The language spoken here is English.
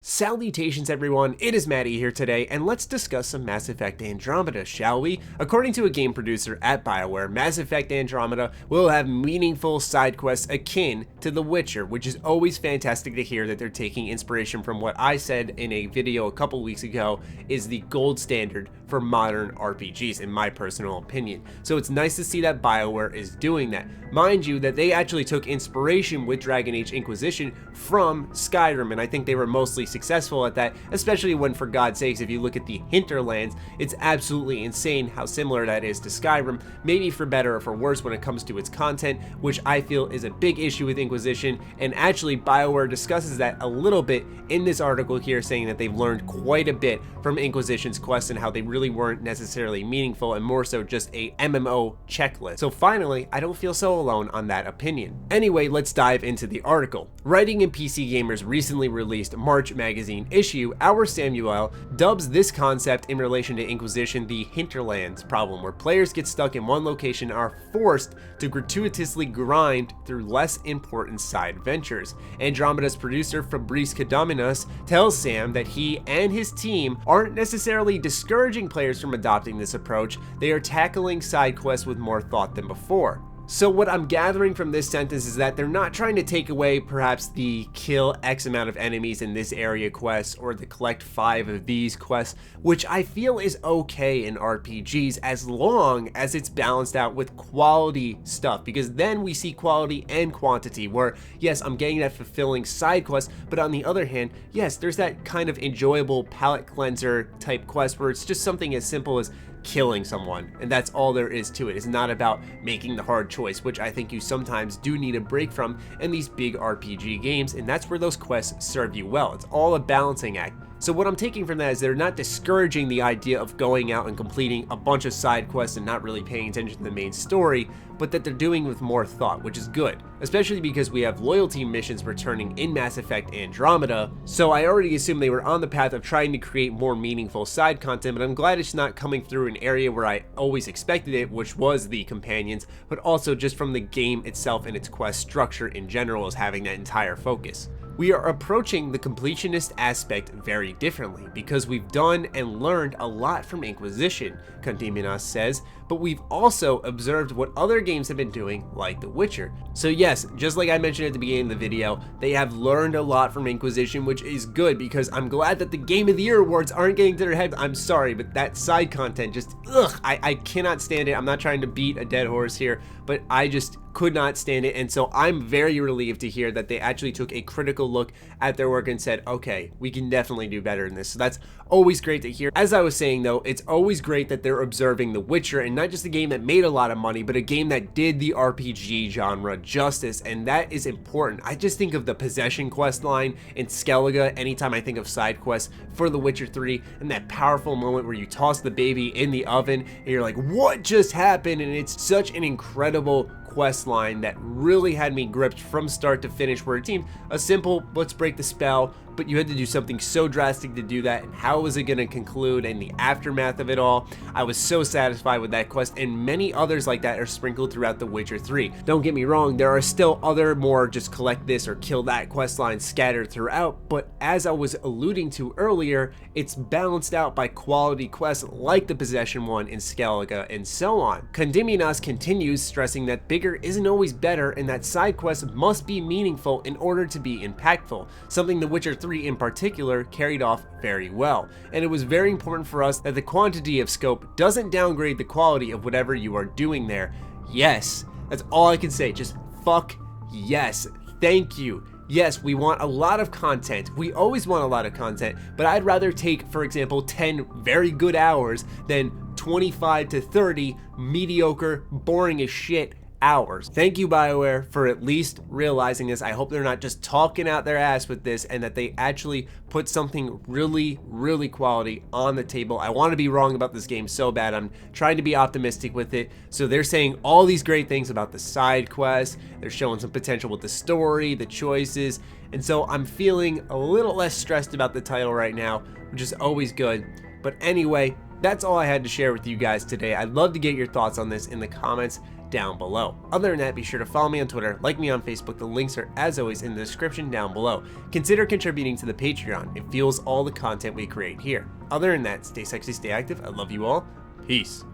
Salutations everyone, it is Matty here today, and let's discuss some Mass Effect Andromeda, shall we? According to a game producer at BioWare, Mass Effect Andromeda will have meaningful side quests akin to The Witcher, which is always fantastic to hear that they're taking inspiration from what I said in a video a couple weeks ago is the gold standard for modern RPGs, in my personal opinion. So it's nice to see that BioWare is doing that. Mind you, that they actually took inspiration with Dragon Age Inquisition from Skyrim, and I think they were mostly successful at that, especially when, for God's sakes, if you look at the hinterlands, it's absolutely insane how similar that is to Skyrim, maybe for better or for worse when it comes to its content, which I feel is a big issue with Inquisition, and actually BioWare discusses that a little bit in this article here, saying that they've learned quite a bit from Inquisition's quests and how they really weren't necessarily meaningful and more so just a MMO checklist. So finally, I don't feel so alone on that opinion. Anyway, let's dive into the article. Writing in PC Gamer's recently released March magazine issue, our Samuel dubs this concept in relation to Inquisition the hinterlands problem, where players get stuck in one location and are forced to gratuitously grind through less important side ventures. Andromeda's producer Fabrice Cadominas tells Sam that he and his team aren't necessarily discouraging players from adopting this approach, they are tackling side quests with more thought than before. So what I'm gathering from this sentence is that they're not trying to take away perhaps the kill X amount of enemies in this area quest or the collect 5 of these quests, which I feel is okay in RPGs as long as it's balanced out with quality stuff, because then we see quality and quantity where, yes, I'm getting that fulfilling side quest, but on the other hand, yes, there's that kind of enjoyable palate cleanser type quest where it's just something as simple as killing someone, and that's all there is to it. It's not about making the hard choice, which I think you sometimes do need a break from in these big RPG games, and that's where those quests serve you well. It's all a balancing act. So what I'm taking from that is they're not discouraging the idea of going out and completing a bunch of side quests and not really paying attention to the main story, but that they're doing with more thought, which is good, especially because we have loyalty missions returning in Mass Effect Andromeda, so I already assumed they were on the path of trying to create more meaningful side content, but I'm glad it's not coming through an area where I always expected it, which was the companions, but also just from the game itself and its quest structure in general as having that entire focus. We are approaching the completionist aspect very differently because we've done and learned a lot from Inquisition, Condiminas says, but we've also observed what other games have been doing, like The Witcher. So yes, just like I mentioned at the beginning of the video, they have learned a lot from Inquisition, which is good because I'm glad that the Game of the Year awards aren't getting to their head. I'm sorry, but that side content just, I cannot stand it. I'm not trying to beat a dead horse here, but I just could not stand it, and so I'm very relieved to hear that they actually took a critical look at their work and said, okay, we can definitely do better in this. So that's always great to hear. As I was saying though, it's always great that they're observing The Witcher, and not just a game that made a lot of money, but a game that did the RPG genre justice, and that is important. I just think of the Possession quest line in Skellige anytime I think of side quests for The Witcher 3, and that powerful moment where you toss the baby in the oven and you're like, what just happened? And it's such an incredible quest line that really had me gripped from start to finish, where it seemed a simple let's break the spell, but you had to do something so drastic to do that, and how was it going to conclude and the aftermath of it all. I was so satisfied with that quest, and many others like that are sprinkled throughout The Witcher 3. Don't get me wrong, there are still other more just collect this or kill that quest lines scattered throughout, but as I was alluding to earlier, it's balanced out by quality quests like the Possession one in Skellige and so on. Condiminas continues stressing that bigger isn't always better, and that side quests must be meaningful in order to be impactful, something The Witcher 3 in particular carried off very well. And it was very important for us that the quantity of scope doesn't downgrade the quality of whatever you are doing there. Yes, that's all I can say, just fuck yes, thank you. Yes, we want a lot of content. We always want a lot of content, but I'd rather take, for example, 10 very good hours than 25 to 30 mediocre, boring as shit hours. Thank you, BioWare, for at least realizing this. I hope they're not just talking out their ass with this, and that they actually put something really, really quality on the table. I want to be wrong about this game so bad. I'm trying to be optimistic with it. So they're saying all these great things about the side quests. They're showing some potential with the story, the choices, and so I'm feeling a little less stressed about the title right now, which is always good. But anyway, that's all I had to share with you guys today. I'd love to get your thoughts on this in the comments down below. Other than that, be sure to follow me on Twitter, like me on Facebook. The links are, as always, in the description down below. Consider contributing to the Patreon. It fuels all the content we create here. Other than that, stay sexy, stay active. I love you all. Peace.